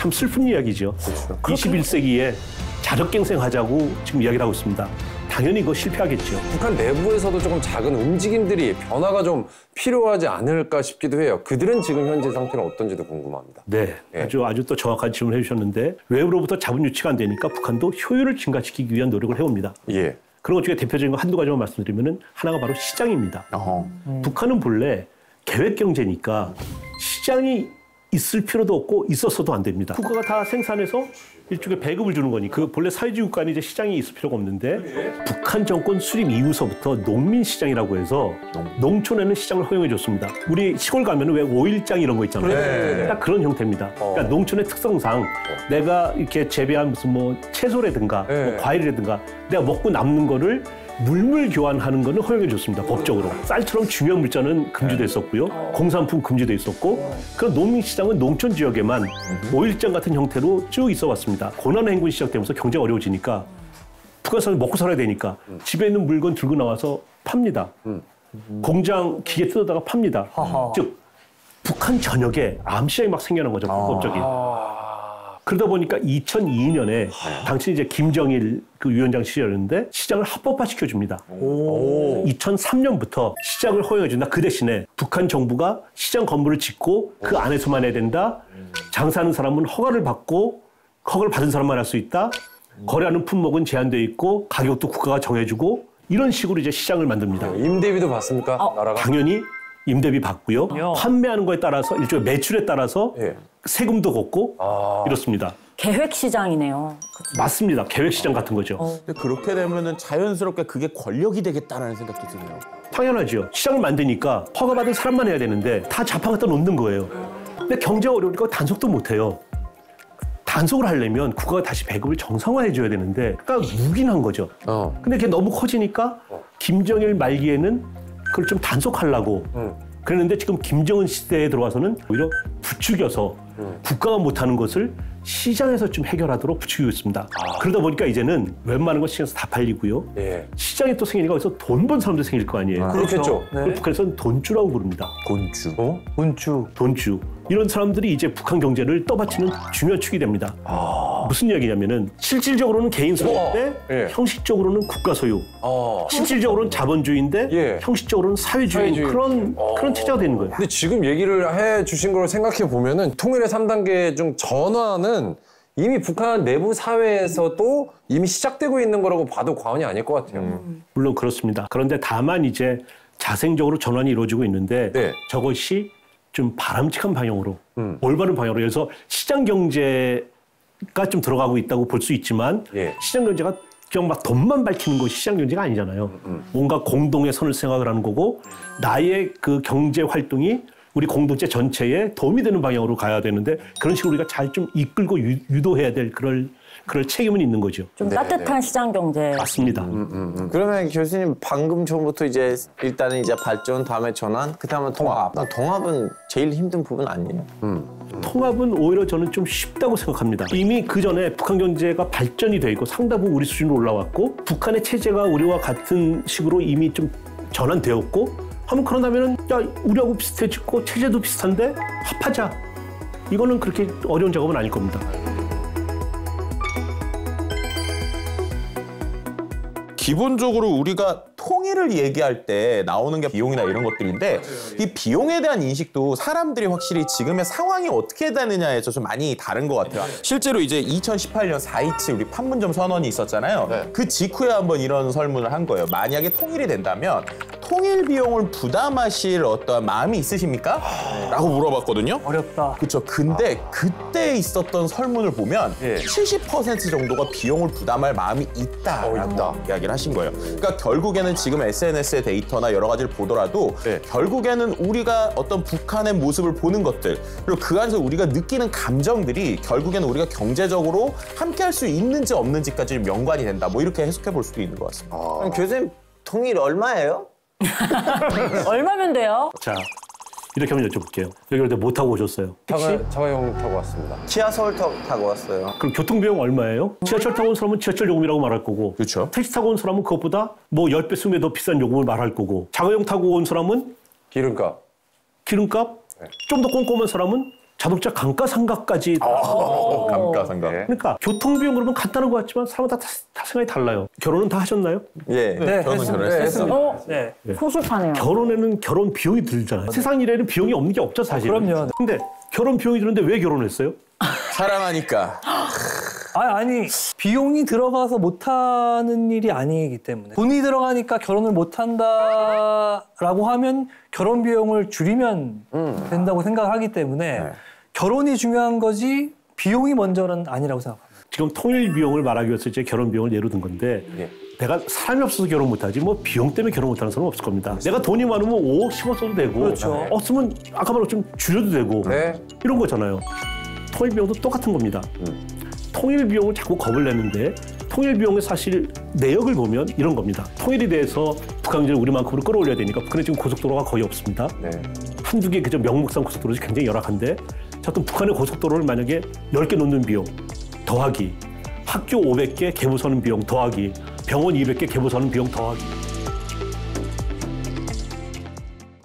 참 슬픈 이야기죠. 그렇죠. 21세기에 자력갱생하자고 지금 이야기를 하고 있습니다. 당연히 이거 실패하겠죠. 북한 내부에서도 조금 작은 움직임들이 변화가 좀 필요하지 않을까 싶기도 해요. 그들은 지금 현재 상태는 어떤지도 궁금합니다. 네, 예. 아주 또 정확한 질문을 해주셨는데 외부로부터 자본 유치가 안 되니까 북한도 효율을 증가시키기 위한 노력을 해옵니다. 예. 그런 것 중에 대표적인 거 한두 가지만 말씀드리면 하나가 바로 시장입니다. 북한은 본래 계획 경제니까 시장이 있을 필요도 없고 있었어도 안 됩니다. 국가가 다 생산해서 일종의 배급을 주는 거니 그 본래 사회주의 국가는 이제 시장이 있을 필요가 없는데 북한 정권 수립 이후서부터 농민 시장이라고 해서 농촌에는 시장을 허용해 줬습니다. 우리 시골 가면은 왜 5일장 이런 거 있잖아요. 네. 딱 그런 형태입니다. 그러니까 농촌의 특성상 내가 이렇게 재배한 무슨 뭐 채소라든가 뭐 과일이라든가 내가 먹고 남는 거를 물물 교환하는 거는 허용해 줬습니다. 법적으로. 쌀처럼 중요한 물자는 금지돼 있었고요. 공산품 금지돼 있었고 그런 농민시장은 농촌 지역에만 5일장 같은 형태로 쭉 있어 왔습니다. 고난의 행군이 시작되면서 경제가 어려워지니까 북한 사람이 먹고 살아야 되니까 집에 있는 물건 들고 나와서 팝니다. 공장 기계 뜯어다가 팝니다. 즉 북한 전역에 암시장이 막 생겨난 거죠. 불법적인. 그러다 보니까 2002년에 당시 이제 김정일 그 위원장 시절이었는데 시장을 합법화 시켜줍니다. 2003년부터 시장을 허용해준다. 그 대신에 북한 정부가 시장 건물을 짓고 그 안에서만 해야 된다. 장사하는 사람은 허가를 받고 허가를 받은 사람만 할 수 있다. 거래하는 품목은 제한되어 있고 가격도 국가가 정해주고 이런 식으로 이제 시장을 만듭니다. 임대비도 받습니까? 나라가? 당연히 임대비 받고요. 판매하는 거에 따라서 일종의 매출에 따라서 세금도 걷고 이렇습니다. 계획 시장이네요. 그쵸? 맞습니다. 계획 시장 같은 거죠. 근데 그렇게 되면은 자연스럽게 그게 권력이 되겠다는 생각도 드네요. 당연하죠. 시장을 만드니까 허가받은 사람만 해야 되는데 다 자판 갖다 놓는 거예요. 근데 경제가 어려우니까 단속도 못 해요. 단속을 하려면 국가가 다시 배급을 정상화해 줘야 되는데 그러니까 묵인한 거죠. 근데 그게 너무 커지니까 김정일 말기에는 그걸 좀 단속하려고 그랬는데 지금 김정은 시대에 들어와서는 오히려 부추겨서 국가가 못하는 것을 시장에서 좀 해결하도록 부추기고 있습니다. 그러다 보니까 이제는 웬만한 건 시장에서 다 팔리고요. 시장이 또 생기니까 여기서 돈 번 사람도 생길 거 아니에요. 그렇겠죠. 그걸 북한에서는 돈주라고 부릅니다. 돈주. 돈주. 이런 사람들이 이제 북한 경제를 떠받치는 중요한 축이 됩니다. 무슨 이야기냐면은 실질적으로는 개인 소유인데 형식적으로는 국가 소유. 실질적으로는 자본주의인데 형식적으로는 사회주의. 그런 체제가 되는 거예요. 근데 지금 얘기를 해주신 걸 생각해 보면은 통일의 3단계 중 전환은 이미 북한 내부 사회에서도 이미 시작되고 있는 거라고 봐도 과언이 아닐 것 같아요. 물론 그렇습니다. 그런데 다만 이제 자생적으로 전환이 이루어지고 있는데 저것이 좀 바람직한 방향으로, 올바른 방향으로. 그래서 시장 경제가 좀 들어가고 있다고 볼 수 있지만 시장 경제가 그냥 막 돈만 밝히는 것이 시장 경제가 아니잖아요. 뭔가 공동의 선을 생각을 하는 거고 나의 그 경제 활동이 우리 공동체 전체에 도움이 되는 방향으로 가야 되는데 그런 식으로 우리가 잘 좀 이끌고 유도해야 될 그럴 책임은 있는 거죠. 좀 따뜻한 시장 경제. 맞습니다. 그러면 교수님 방금 전부터 이제 일단은 이제 발전, 다음에 전환, 그 다음에 통합. 통합은 제일 힘든 부분 아니에요? 통합은 오히려 저는 좀 쉽다고 생각합니다. 이미 그 전에 북한 경제가 발전이 돼 있고 상당 부분 우리 수준으로 올라왔고 북한의 체제가 우리와 같은 식으로 이미 좀 전환되었고 하면 그런다면은 야 우리하고 비슷해지고 체제도 비슷한데 합하자. 이거는 그렇게 어려운 작업은 아닐 겁니다. 기본적으로 우리가 통일을 얘기할 때 나오는 게 비용이나 이런 것들인데 이 비용에 대한 인식도 사람들이 확실히 지금의 상황이 어떻게 되느냐에서 좀 많이 다른 것 같아요. 실제로 이제 2018년 4.27 우리 판문점 선언이 있었잖아요. 그 직후에 한번 이런 설문을 한 거예요. 만약에 통일이 된다면 통일 비용을 부담하실 어떤 마음이 있으십니까? 라고 물어봤거든요. 어렵다. 그렇죠. 근데 그때 있었던 설문을 보면 70% 정도가 비용을 부담할 마음이 있다라고 이야기를 하신 거예요. 그러니까 결국에는 지금 SNS의 데이터나 여러 가지를 보더라도 결국에는 우리가 어떤 북한의 모습을 보는 것들 그리고 그 안에서 우리가 느끼는 감정들이 결국에는 우리가 경제적으로 함께 할 수 있는지 없는지까지 좀 연관이 된다. 뭐 이렇게 해석해 볼 수도 있는 것 같습니다. 그럼 교수님 통일 얼마예요? 얼마면 돼요? 자, 이렇게 한번 여쭤볼게요. 여기 올 때 뭐 타고 오셨어요? 택시? 자가용 타고 왔습니다. 지하 서울 타고 왔어요. 그럼 교통비용 얼마예요? 지하철 타고 온 사람은 지하철 요금이라고 말할 거고 그렇죠. 택시 타고 온 사람은 그것보다 뭐 10배, 20배 더 비싼 요금을 말할 거고 자가용 타고 온 사람은 기름값. 기름값? 좀 더 꼼꼼한 사람은 자동차 감가상각까지. 감가상각. 그러니까 교통비용 그러면 간단한 것 같지만 사람마다 다 생각이 달라요. 결혼은 다 하셨나요? 예. 네, 저는 결혼했어요. 네. 네. 소식하네요. 결혼에는 결혼 비용이 들잖아요. 세상 일에는 비용이 없는 게 없죠, 사실. 그럼요. 근데 결혼 비용이 드는데 왜 결혼했어요? 사랑하니까. 아니 비용이 들어가서 못하는 일이 아니기 때문에 돈이 들어가니까 결혼을 못한다라고 하면 결혼 비용을 줄이면 된다고 생각을 하기 때문에 결혼이 중요한 거지 비용이 먼저는 아니라고 생각합니다. 지금 통일 비용을 말하기 위해서 이제 결혼 비용을 예로 든 건데 내가 사람이 없어서 결혼 못하지 뭐 비용 때문에 결혼 못하는 사람은 없을 겁니다. 내가 돈이 많으면 5억 10억 써도 되고 그렇죠. 없으면 아까 말한 것처럼 줄여도 되고 네. 이런 거잖아요. 통일 비용도 똑같은 겁니다. 통일 비용을 자꾸 겁을 내는데 통일 비용의 사실 내역을 보면 이런 겁니다. 통일에 대해서 북한 경제를 우리만큼으로 끌어올려야 되니까 북한에 지금 고속도로가 거의 없습니다. 한두 개 그저 명목상 고속도로가 굉장히 열악한데 자, 그럼 북한의 고속도로를 만약에 10개 놓는 비용 더하기 학교 500개 개부 서는 비용 더하기 병원 200개 개부 서는 비용 더하기